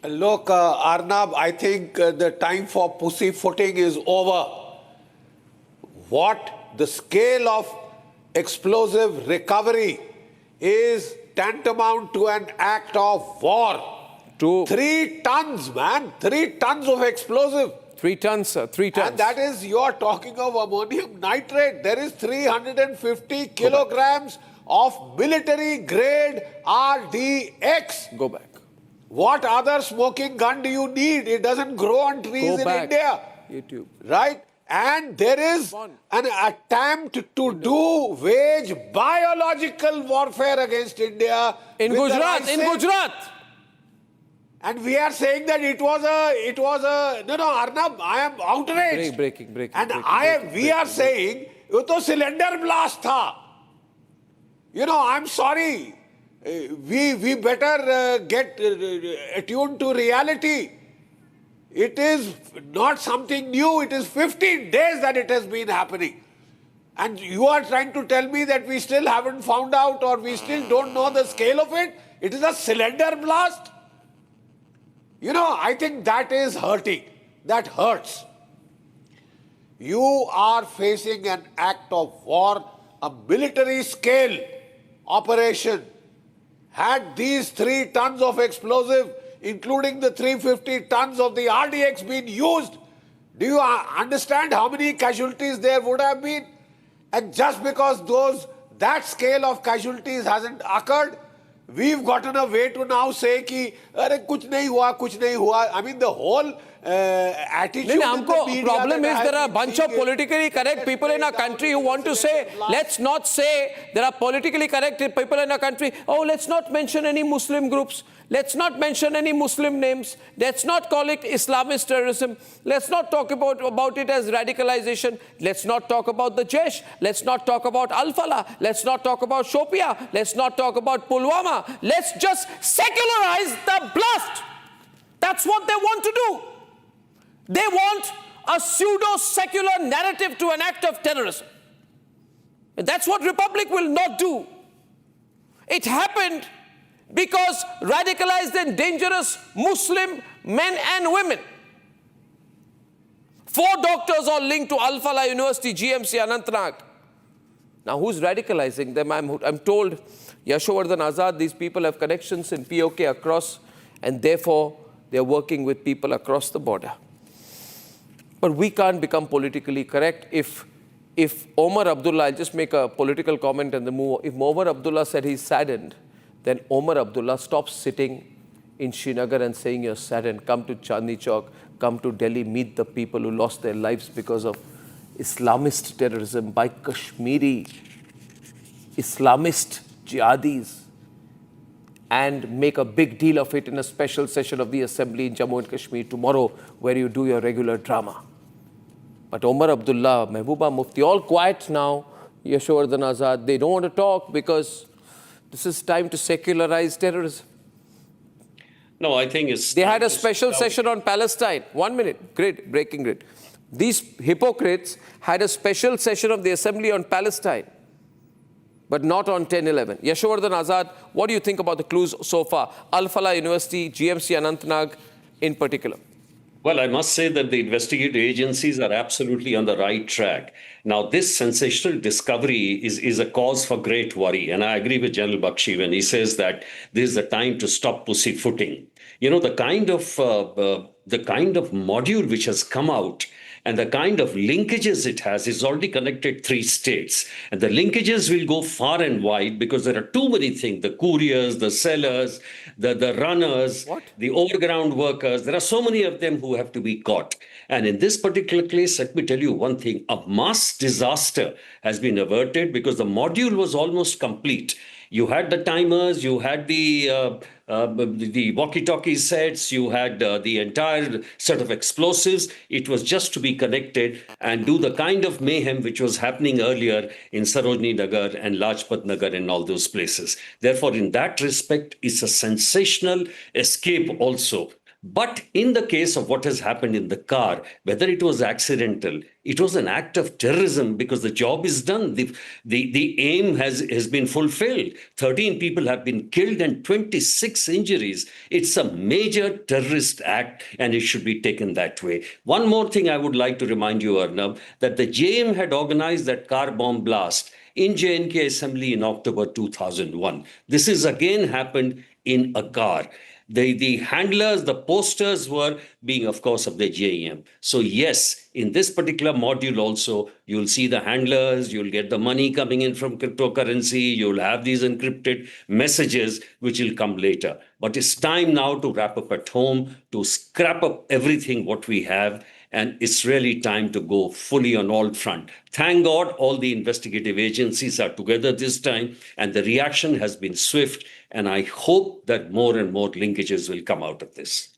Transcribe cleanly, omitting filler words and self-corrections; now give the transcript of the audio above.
Look, Arnab, I think the time for pussyfooting is over. What the scale of explosive recovery is tantamount to an act of war. 3 tons, man. 3 tons of explosive. 3 tons, sir. 3 tons. And that is, you're talking of ammonium nitrate. There is 350 kilograms of military grade RDX. Go back. What other smoking gun do you need? It doesn't grow on trees in India. YouTube. Right? And there is an attempt to wage biological warfare against India. In Gujarat. And we are saying that it was a, no, Arnab, I am outraged. Breaking. We are saying, it was cylinder blast tha. You know, I'm sorry. We better get attuned to reality. It is not something new. It is 15 days that it has been happening. And you are trying to tell me that we still haven't found out or we still don't know the scale of it? It is a cylinder blast? You know, I think that is hurting. That hurts. You are facing an act of war, a military scale operation. Had these 3 tons of explosive, including the 350 tons of the RDX been used, do you understand how many casualties there would have been? And just because that scale of casualties hasn't occurred, we've gotten a way to now say ki, "Arey, kuch nahi hua." I mean, the whole attitude. The problem is there are a bunch of politically correct people in our country who want to say, let's not say there are politically correct people in our country. Oh, let's not mention any Muslim groups. Let's not mention any Muslim names. Let's not call it Islamist terrorism. Let's not talk about it as radicalization. Let's not talk about the Jaish. Let's not talk about Al-Falah. Let's not talk about Shopia. Let's not talk about Pulwama. Let's just secularize the blast. That's what they want to do. They want a pseudo-secular narrative to an act of terrorism. And that's what Republic will not do. It happened because radicalized and dangerous Muslim men and women, 4 doctors all linked to Al-Falah University, GMC, Anantnag. Now, who's radicalizing them? I'm told Yashovardhan Azad, these people have connections in POK across, and therefore they're working with people across the border. But we can't become politically correct if Omar Abdullah, I'll just make a political comment and then move. If Omar Abdullah said he's saddened, then Omar Abdullah stops sitting in Srinagar and saying you're saddened. Come to Chandni Chowk, come to Delhi, meet the people who lost their lives because of Islamist terrorism by Kashmiri Islamist jihadis, and make a big deal of it in a special session of the Assembly in Jammu and Kashmir tomorrow, where you do your regular drama. But Omar Abdullah, Mehbooba Mufti, all quiet now, Yashovardhan Azad, they don't want to talk because this is time to secularize terrorism. No, I think it's... They had a special session on Palestine. 1 minute. Great. Breaking great. These hypocrites had a special session of the Assembly on Palestine, but not on 10/11. Yashovardhan Azad, what do you think about the clues so far? Al-Falah University, GMC Anantnag in particular. Well, I must say that the investigative agencies are absolutely on the right track. Now, this sensational discovery is a cause for great worry. And I agree with General Bakshi when he says that this is the time to stop pussyfooting. You know, the kind of module which has come out and the kind of linkages it has is already connected 3 states. And the linkages will go far and wide because there are too many things, the couriers, the sellers, the runners, the overground workers. There are so many of them who have to be caught. And in this particular case, let me tell you one thing, a mass disaster has been averted because the module was almost complete. You had the timers, you had the walkie-talkie sets, you had the entire set of explosives. It was just to be connected and do the kind of mayhem which was happening earlier in Sarojini Nagar and Lajpat Nagar and all those places. Therefore, in that respect, it's a sensational escape also. But in the case of what has happened in the car, whether it was accidental, it was an act of terrorism because the job is done. The aim has been fulfilled. 13 people have been killed and 26 injuries. It's a major terrorist act and it should be taken that way. One more thing I would like to remind you, Arnab, that the JM had organized that car bomb blast in J&K Assembly in October 2001. This is again happened in a car. The handlers, the posters were being, of course, of the JEM. So yes, in this particular module also, you'll see the handlers, you'll get the money coming in from cryptocurrency, you'll have these encrypted messages, which will come later. But it's time now to wrap up at home, to scrap up everything what we have, and it's really time to go fully on all front. Thank God all the investigative agencies are together this time, and the reaction has been swift, and I hope that more and more linkages will come out of this.